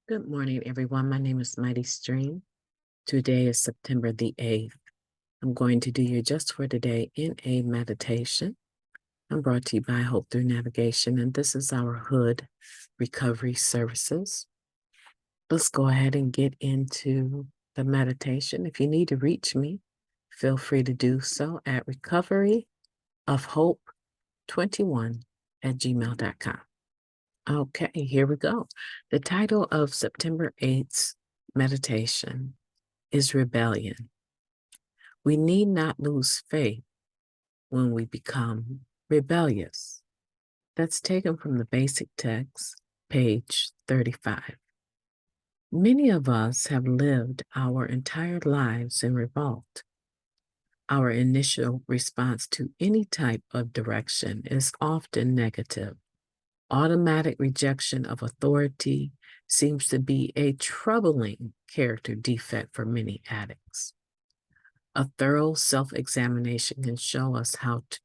Good morning, everyone. My name is MightyStream. Today is September the 8th. I'm going to do your Just for Today in a meditation. I'm brought to you by Hope Through Navigation, and this is our H.O.O.D recovery services. Let's go ahead and get into the meditation. If you need to reach me, feel free to do so at recoveryofhope21@gmail.com. Okay, here we go. The title of September 8th's meditation is Rebellion. We need not lose faith when we become rebellious. That's taken from the basic text, page 35. Many of us have lived our entire lives in revolt. Our initial response to any type of direction is often negative. Automatic rejection of authority seems to be a troubling character defect for many addicts. A thorough self-examination can show us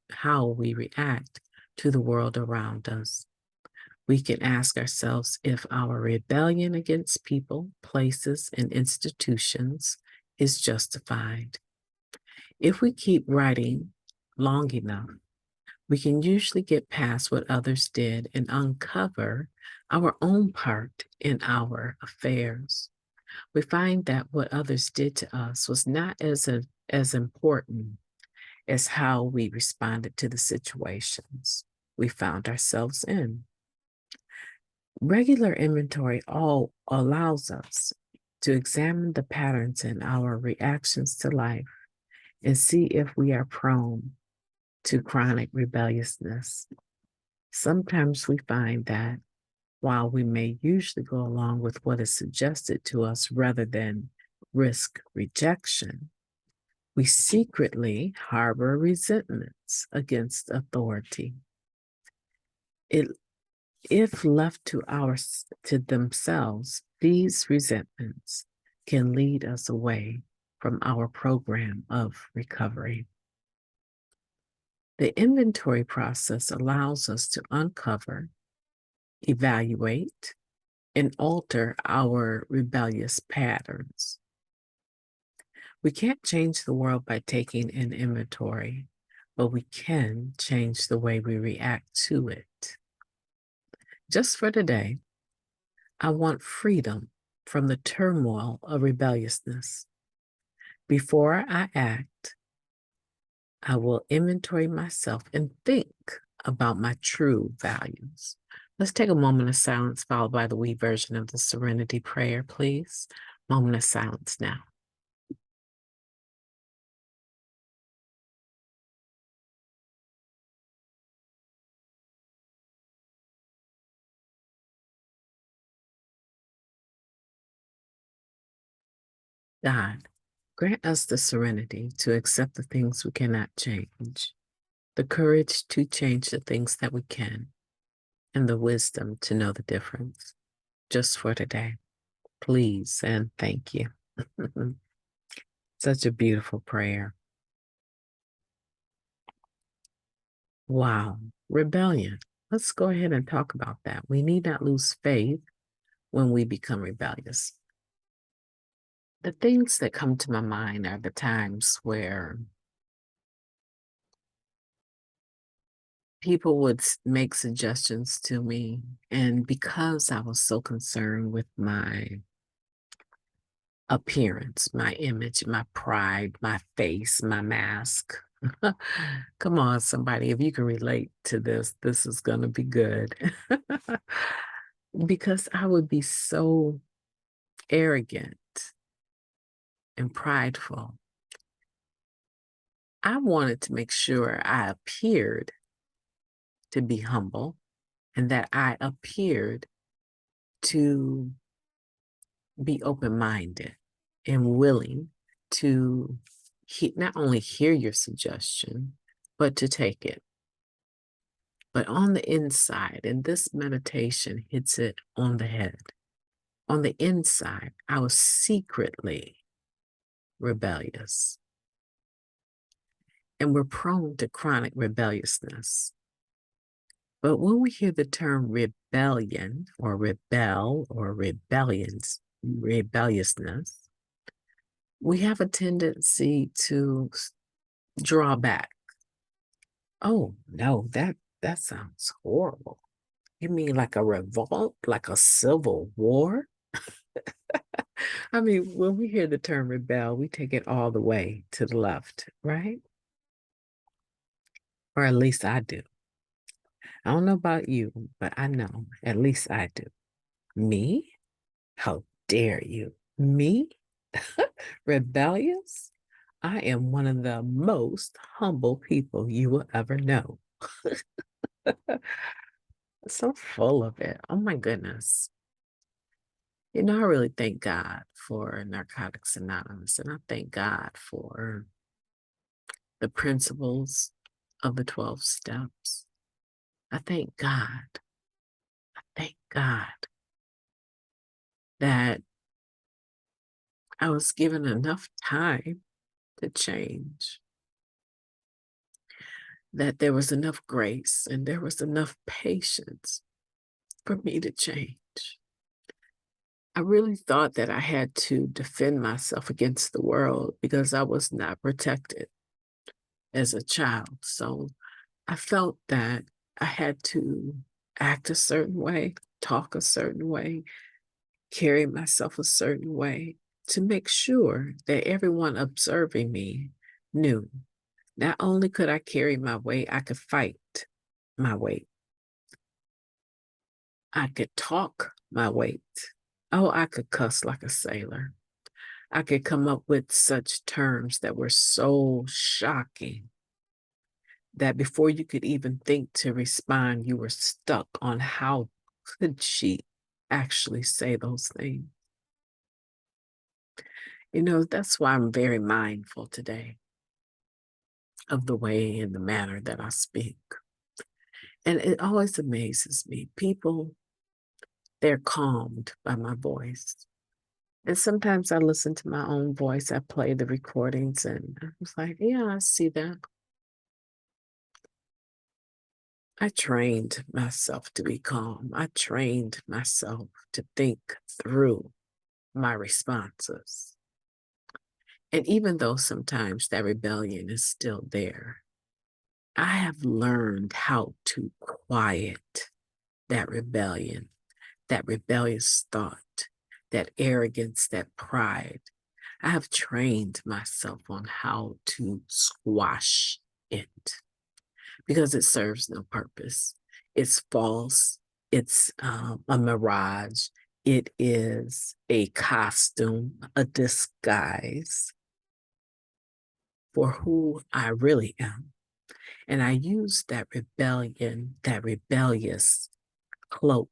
how we react to the world around us. We can ask ourselves if our rebellion against people, places, and institutions is justified. If we keep writing long enough, we can usually get past what others did and uncover our own part in our affairs. We find that what others did to us was not as important as how we responded to the situations we found ourselves in. Regular inventory all allows us to examine the patterns in our reactions to life and see if we are prone to chronic rebelliousness. Sometimes we find that while we may usually go along with what is suggested to us rather than risk rejection, we secretly harbor resentments against authority. If left to themselves, these resentments can lead us away from our program of recovery. The inventory process allows us to uncover, evaluate, and alter our rebellious patterns. We can't change the world by taking an inventory, but we can change the way we react to it. Just for today, I want freedom from the turmoil of rebelliousness. Before I act, I will inventory myself and think about my true values. Let's take a moment of silence followed by the we version of the Serenity Prayer, please. Moment of silence now. God, grant us the serenity to accept the things we cannot change, the courage to change the things that we can, and the wisdom to know the difference. Just for today, please and thank you. Such a beautiful prayer. Wow, rebellion. Let's go ahead and talk about that. We need not lose faith when we become rebellious. The things that come to my mind are the times where people would make suggestions to me, and because I was so concerned with my appearance, my image, my pride, my face, my mask. Come on, somebody, if you can relate to this, this is going to be good. Because I would be so arrogant and prideful. I wanted to make sure I appeared to be humble and that I appeared to be open-minded and willing to not only hear your suggestion, but to take it. But on the inside, and this meditation hits it on the head, on the inside, I was secretly rebellious. And we're prone to chronic rebelliousness. But when we hear the term rebellion or rebelliousness, we have a tendency to draw back. Oh, no, that sounds horrible. You mean like a revolt, like a civil war? I mean, when we hear the term rebel, we take it all the way to the left, right? Or at least I do. I don't know about you, but I know at least I do. Me? How dare you? Me? Rebellious? I am one of the most humble people you will ever know. So full of it. Oh my goodness. You know, I really thank God for Narcotics Anonymous, and I thank God for the principles of the 12 steps. I thank God that I was given enough time to change, that there was enough grace and there was enough patience for me to change. I really thought that I had to defend myself against the world because I was not protected as a child. So I felt that I had to act a certain way, talk a certain way, carry myself a certain way to make sure that everyone observing me knew not only could I carry my weight, I could fight my weight. I could talk my weight. Oh, I could cuss like a sailor. I could come up with such terms that were so shocking that before you could even think to respond, you were stuck on how could she actually say those things. You know, that's why I'm very mindful today of the way and the manner that I speak. And it always amazes me. People, they're calmed by my voice. And sometimes I listen to my own voice. I play the recordings and I was like, yeah, I see that. I trained myself to be calm. I trained myself to think through my responses. And even though sometimes that rebellion is still there, I have learned how to quiet that rebellion, that rebellious thought, that arrogance, that pride. I have trained myself on how to squash it because it serves no purpose. It's false. It's a mirage. It is a costume, a disguise for who I really am. And I use that rebellion, that rebellious cloak.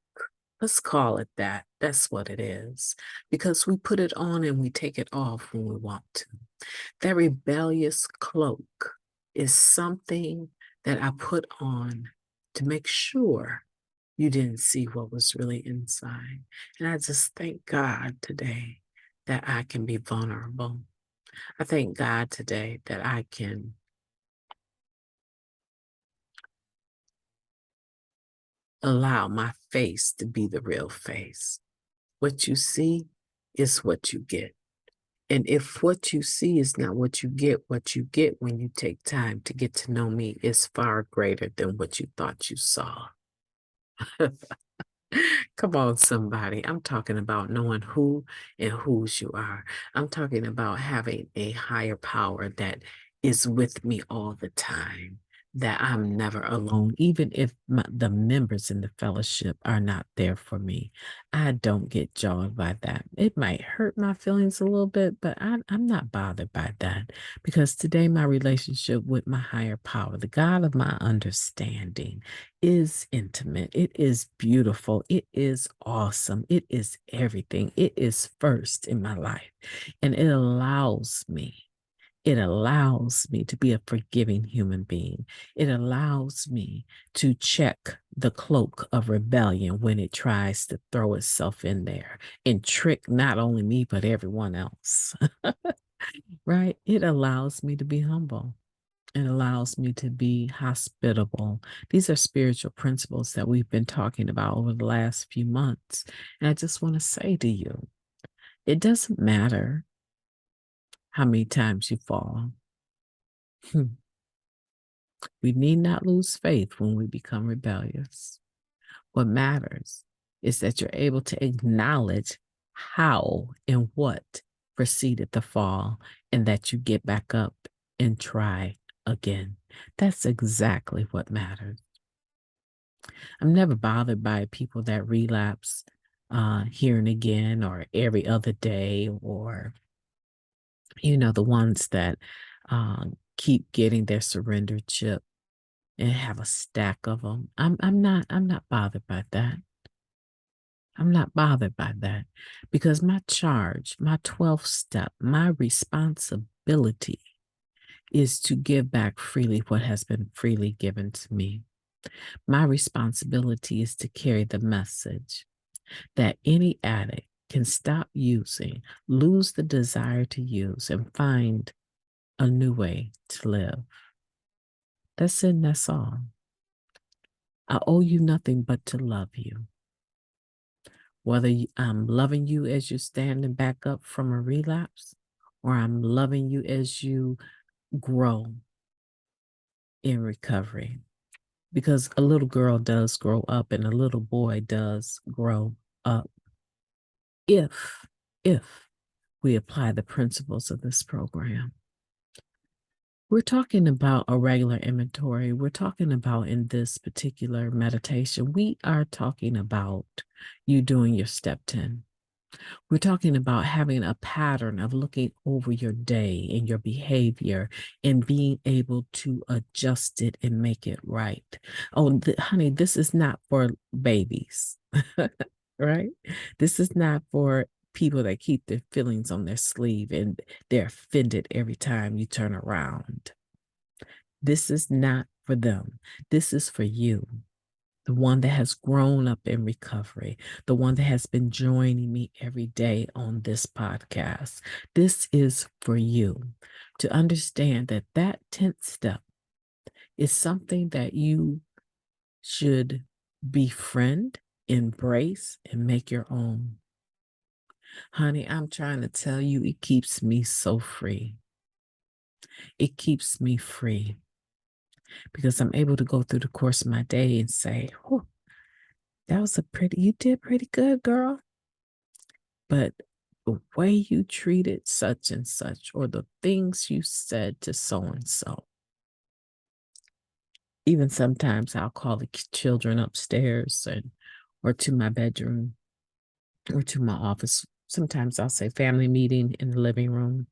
Let's call it that. That's what it is. Because we put it on and we take it off when we want to. That rebellious cloak is something that I put on to make sure you didn't see what was really inside. And I just thank God today that I can be vulnerable. I thank God today that I can allow my face to be the real face. What you see is what you get. And if what you see is not what you get when you take time to get to know me is far greater than what you thought you saw. Come on, somebody. I'm talking about knowing who and whose you are. I'm talking about having a higher power that is with me all the time, that I'm never alone, even if the members in the fellowship are not there for me. I don't get jarred by that. It might hurt my feelings a little bit, but I'm not bothered by that because today my relationship with my higher power, the God of my understanding, is intimate. It is beautiful. It is awesome. It is everything. It is first in my life. And it allows me to be a forgiving human being. It allows me to check the cloak of rebellion when it tries to throw itself in there and trick not only me, but everyone else. Right? It allows me to be humble. It allows me to be hospitable. These are spiritual principles that we've been talking about over the last few months. And I just want to say to you, it doesn't matter how many times you fall. We need not lose faith when we become rebellious. What matters is that you're able to acknowledge how and what preceded the fall and that you get back up and try again. That's exactly what matters. I'm never bothered by people that relapse here and again or every other day, or, the ones that keep getting their surrender chip and have a stack of them. I'm not bothered by that. I'm not bothered by that because my charge, my 12th step, my responsibility is to give back freely what has been freely given to me. My responsibility is to carry the message that any addict can stop using, lose the desire to use, and find a new way to live. That's it, and that's all. I owe you nothing but to love you. Whether I'm loving you as you're standing back up from a relapse, or I'm loving you as you grow in recovery. Because a little girl does grow up and a little boy does grow up if we apply the principles of this program. We're talking about a regular inventory. We're talking about, in this particular meditation, we are talking about you doing your step 10. We're talking about having a pattern of looking over your day and your behavior and being able to adjust it and make it right. Oh, honey, this is not for babies, right? This is not for people that keep their feelings on their sleeve and they're offended every time you turn around. This is not for them. This is for you, the one that has grown up in recovery, the one that has been joining me every day on this podcast. This is for you to understand that that 10th step is something that you should befriend, embrace, and make your own. Honey, I'm trying to tell you, it keeps me so free. It keeps me free because I'm able to go through the course of my day and say, oh, you did pretty good, girl. But the way you treated such and such, or the things you said to so and so. Even sometimes I'll call the children upstairs or to my bedroom or to my office. Sometimes I'll say family meeting in the living room,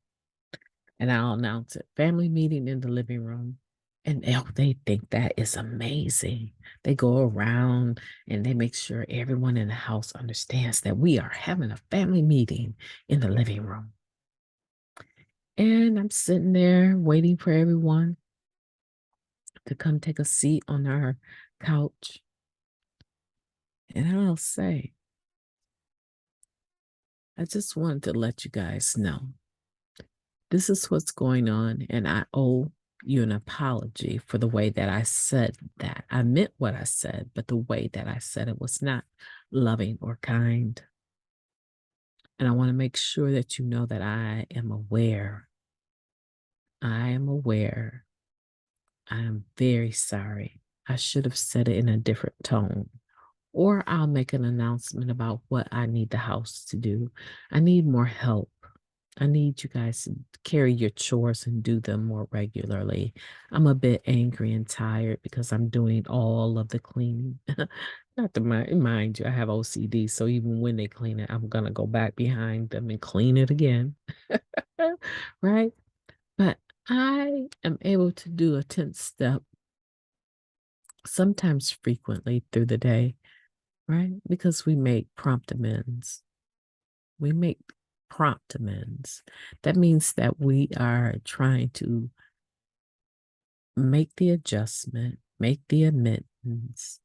and I'll announce it, family meeting in the living room. And they think that is amazing. They go around and they make sure everyone in the house understands that we are having a family meeting in the living room. And I'm sitting there waiting for everyone to come take a seat on our couch. And I'll say, I just wanted to let you guys know this is what's going on, and I owe you an apology for the way that I said that. I meant what I said, but the way that I said it was not loving or kind. And I want to make sure that you know that I am aware. I am aware. I am very sorry. I should have said it in a different tone. Or I'll make an announcement about what I need the house to do. I need more help. I need you guys to carry your chores and do them more regularly. I'm a bit angry and tired because I'm doing all of the cleaning. Not to mind you, I have OCD. So even when they clean it, I'm going to go back behind them and clean it again. Right? But I am able to do a 10th step sometimes frequently through the day, right? Because we make prompt amends. We make prompt amends. That means that we are trying to make the adjustment, make the amends,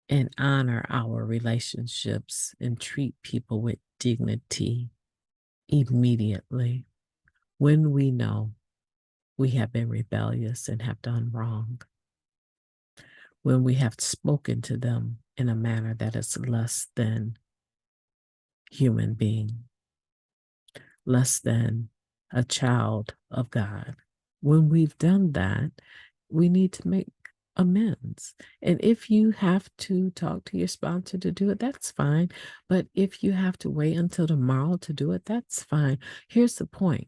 and honor our relationships and treat people with dignity immediately when we know we have been rebellious and have done wrong, when we have spoken to them in a manner that is less than human being, less than a child of God. When we've done that, we need to make amends. And if you have to talk to your sponsor to do it, that's fine. But if you have to wait until tomorrow to do it, that's fine. Here's the point.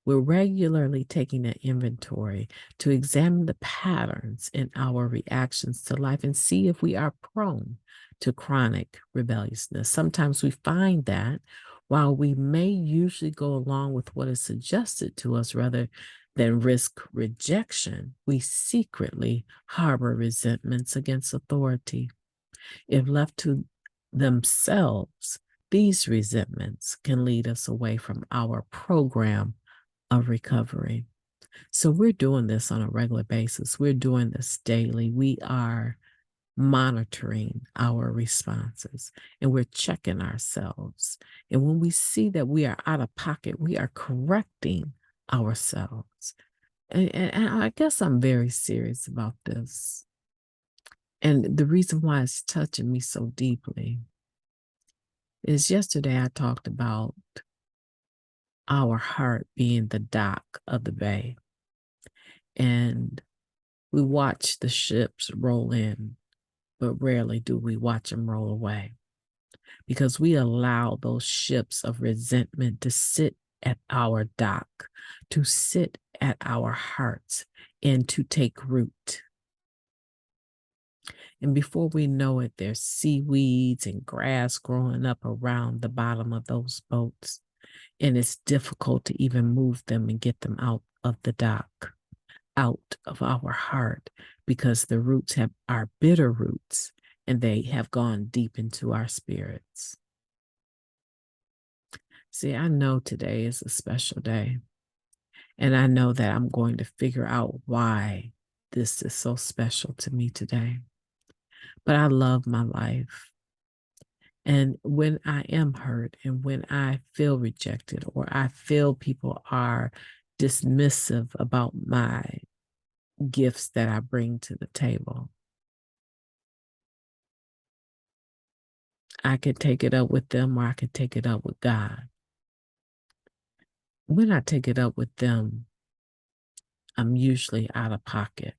We're regularly taking an inventory to examine the patterns in our reactions to life and see if we are prone to chronic rebelliousness. Sometimes we find that while we may usually go along with what is suggested to us rather than risk rejection, we secretly harbor resentments against authority. If left to themselves, these resentments can lead us away from our program of recovery. So we're doing this on a regular basis. We're doing this daily. We are monitoring our responses and we're checking ourselves. And when we see that we are out of pocket, we are correcting ourselves. And I guess I'm very serious about this. And the reason why it's touching me so deeply is yesterday I talked about our heart being the dock of the bay. And we watch the ships roll in, but rarely do we watch them roll away because we allow those ships of resentment to sit at our dock, to sit at our hearts, and to take root. And before we know it, there's seaweeds and grass growing up around the bottom of those boats. And it's difficult to even move them and get them out of the dock, out of our heart, because the roots are bitter roots and they have gone deep into our spirits. See, I know today is a special day, and I know that I'm going to figure out why this is so special to me today. But I love my life. And when I am hurt and when I feel rejected or I feel people are dismissive about my gifts that I bring to the table, I could take it up with them or I could take it up with God. When I take it up with them, I'm usually out of pocket.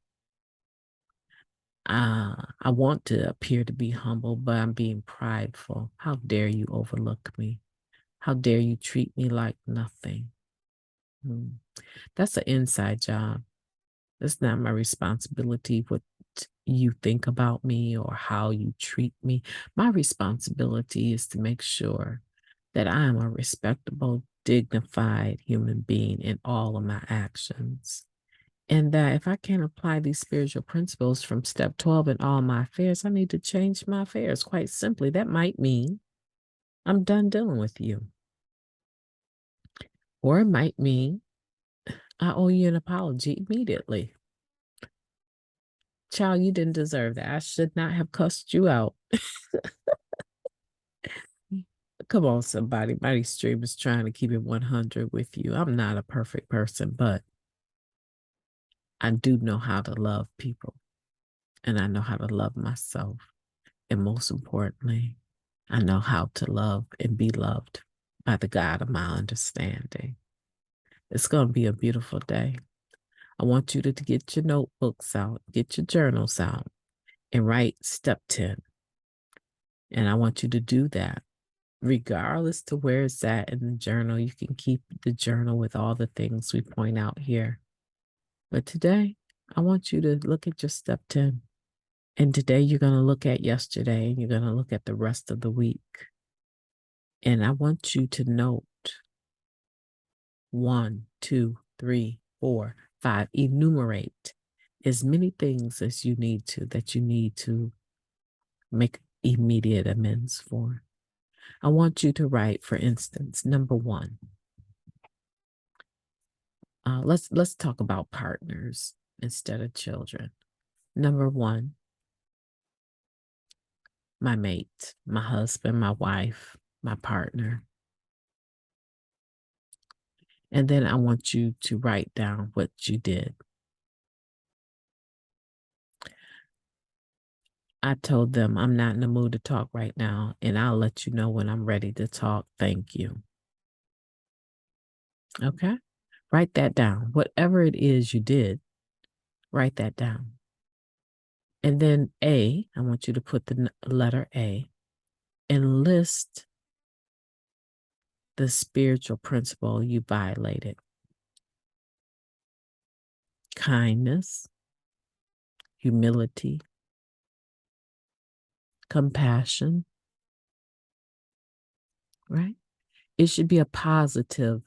I want to appear to be humble, but I'm being prideful. How dare you overlook me? How dare you treat me like nothing? That's an inside job. It's not my responsibility what you think about me or how you treat me. My responsibility is to make sure that I am a respectable, dignified human being in all of my actions. And that if I can't apply these spiritual principles from step 12 in all my affairs, I need to change my affairs. Quite simply, that might mean I'm done dealing with you. Or it might mean I owe you an apology immediately. Child, you didn't deserve that. I should not have cussed you out. Come on, somebody. MightyStream is trying to keep it 100 with you. I'm not a perfect person, but I do know how to love people. And I know how to love myself. And most importantly, I know how to love and be loved by the God of my understanding. It's going to be a beautiful day. I want you to get your notebooks out, get your journals out, and write step 10. And I want you to do that. Regardless to where it's at in the journal, you can keep the journal with all the things we point out here. But today, I want you to look at your step 10. And today, you're going to look at yesterday and you're going to look at the rest of the week. And I want you to note 1, 2, 3, 4, 5. Enumerate as many things as you need to that you need to make immediate amends for. I want you to write, for instance, number 1. Let's talk about partners instead of children. Number 1, my mate, my husband, my wife, my partner. And then I want you to write down what you did. I told them I'm not in the mood to talk right now, and I'll let you know when I'm ready to talk. Thank you. Okay? Write that down. Whatever it is you did, write that down. And then I want you to put the letter A and list the spiritual principle you violated. Kindness, humility, compassion, right? It should be a positive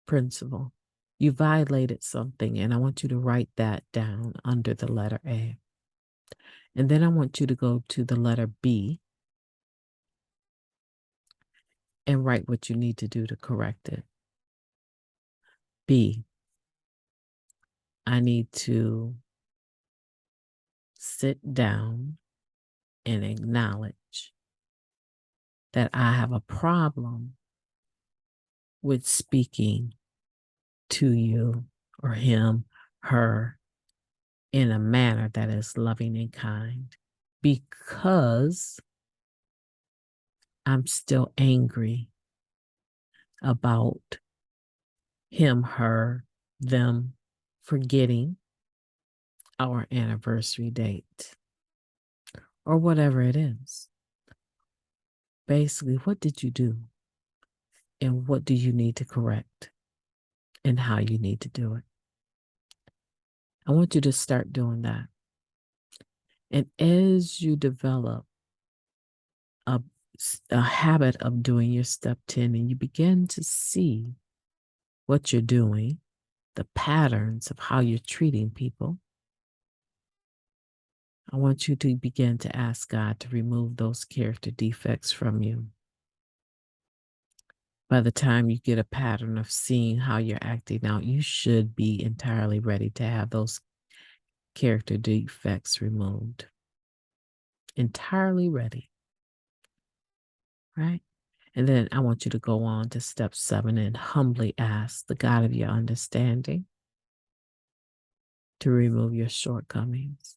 principle. You violated something, and I want you to write that down under the letter A. And then I want you to go to the letter B and write what you need to do to correct it. B, I need to sit down and acknowledge that I have a problem with speaking to you or him, her, in a manner that is loving and kind, because I'm still angry about him, her, them forgetting our anniversary date or whatever it is. Basically, what did you do? And what do you need to correct? And how you need to do it. I want you to start doing that. And as you develop a habit of doing your step 10 and you begin to see what you're doing, the patterns of how you're treating people, I want you to begin to ask God to remove those character defects from you. By the time you get a pattern of seeing how you're acting out, you should be entirely ready to have those character defects removed. Entirely ready. Right? And then I want you to go on to step 7 and humbly ask the God of your understanding to remove your shortcomings.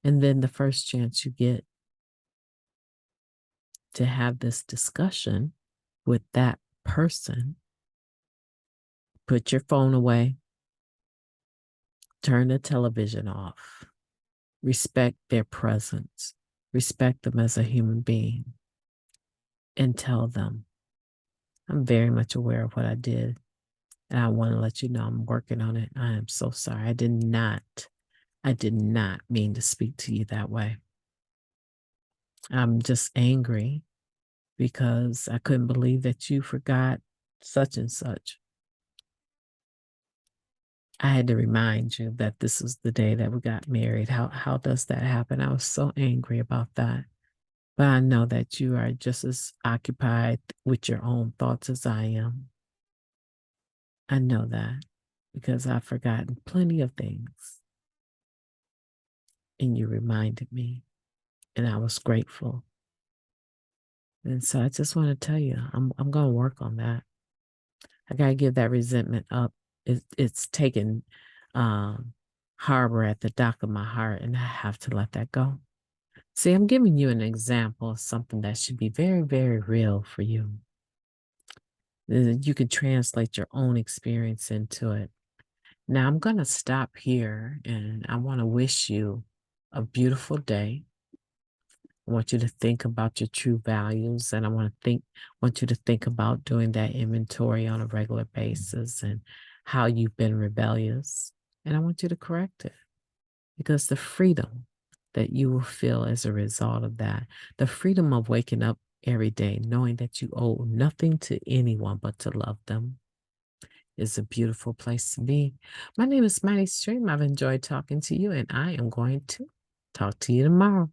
And then the first chance you get to have this discussion with that person, put your phone away, turn the television off, respect their presence, respect them as a human being, and tell them, I'm very much aware of what I did. And I want to let you know I'm working on it. I am so sorry. I did not mean to speak to you that way. I'm just angry because I couldn't believe that you forgot such and such. I had to remind you that this was the day that we got married. How does that happen? I was so angry about that. But I know that you are just as occupied with your own thoughts as I am. I know that because I've forgotten plenty of things. And you reminded me, and I was grateful. And so I just want to tell you, I'm going to work on that. I got to give that resentment up. It's taken harbor at the dock of my heart, and I have to let that go. See, I'm giving you an example of something that should be very, very real for you. You can translate your own experience into it. Now, I'm going to stop here, and I want to wish you a beautiful day. I want you to think about your true values, and I want you to think about doing that inventory on a regular basis and how you've been rebellious. And I want you to correct it, because the freedom that you will feel as a result of that, the freedom of waking up every day knowing that you owe nothing to anyone but to love them, is a beautiful place to be. My name is MightyStream. I've enjoyed talking to you, and I am going to talk to you tomorrow.